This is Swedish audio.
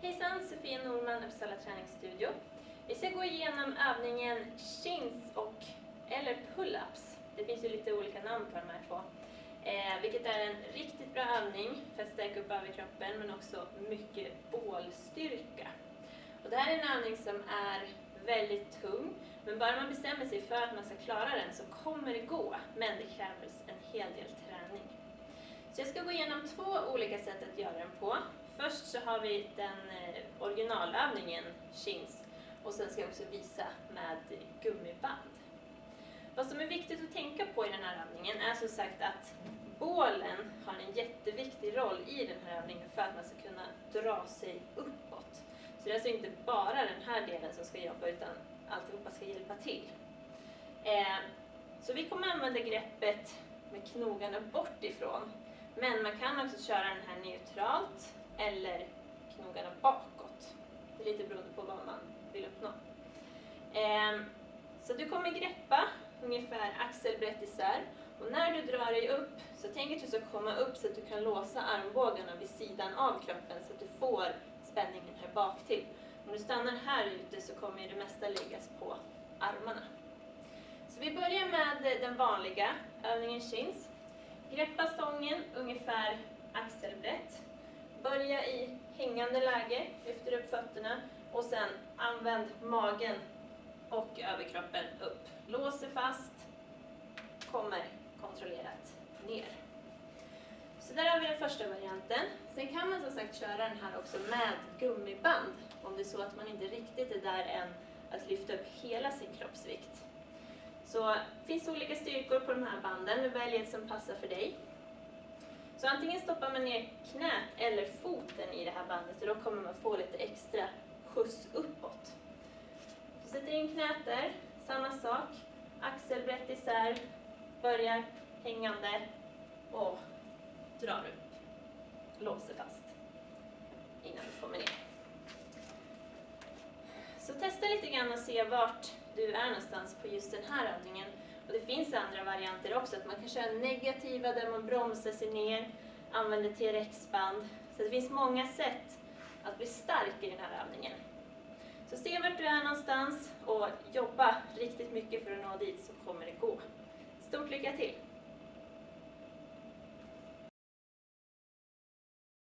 Hejsan, Sofia Norman, Uppsala träningsstudio. Vi ska gå igenom övningen chins eller pull-ups. Det finns ju lite olika namn på de här två. Vilket är en riktigt bra övning för att stärka upp överkroppen men också mycket bålstyrka. Och det här är en övning som är väldigt tung, men bara man bestämmer sig för att man ska klara den så kommer det gå, men det krävs en hel del träning. Så jag ska gå igenom två olika sätt att göra den på. Först så har vi den originalövningen chins och sen ska jag också visa med gummiband. Vad som är viktigt att tänka på i den här övningen är som sagt att bålen har en jätteviktig roll i den här övningen för att man ska kunna dra sig uppåt. Så det är alltså inte bara den här delen som ska jobba utan alltihopa ska hjälpa till. Så vi kommer använda greppet med knogarna bort ifrån. Men man kan också köra den här neutralt eller knogarna bakåt. Det är lite beroende på vad man vill uppnå. Så du kommer greppa ungefär axelbrett isär. Och när du drar dig upp så tänk att du ska komma upp så att du kan låsa armbågarna vid sidan av kroppen så att du får spänningen här bak till. Om du stannar här ute så kommer det mesta läggas på armarna. Så vi börjar med den vanliga övningen chins. Greppa stången ungefär axelbrett. Börja i hängande läge, lyfter upp fötterna och sen använd magen och överkroppen upp. Låser fast, kommer kontrollerat ner. Så där har vi den första varianten. Sen kan man som sagt köra den här också med gummiband om det är så att man inte riktigt är där än att lyfta upp hela sin kroppsvikt. Så det finns olika styrkor på de här banden, du väljer ett som passar för dig. Så antingen stoppar man ner knät eller foten i det här bandet och då kommer man få lite extra skjuts uppåt. Så sätter in knät där, samma sak, axelbrett isär, börjar hängande och drar upp, låser fast innan du kommer ner. Så testa lite grann och se vart du är någonstans på just den här övningen. Och det finns andra varianter också, att man kan köra negativa där man bromsar sig ner, använder TRX-band. Så det finns många sätt att bli stark i den här övningen. Så se vart du är någonstans och jobba riktigt mycket för att nå dit så kommer det gå. Stort lycka till!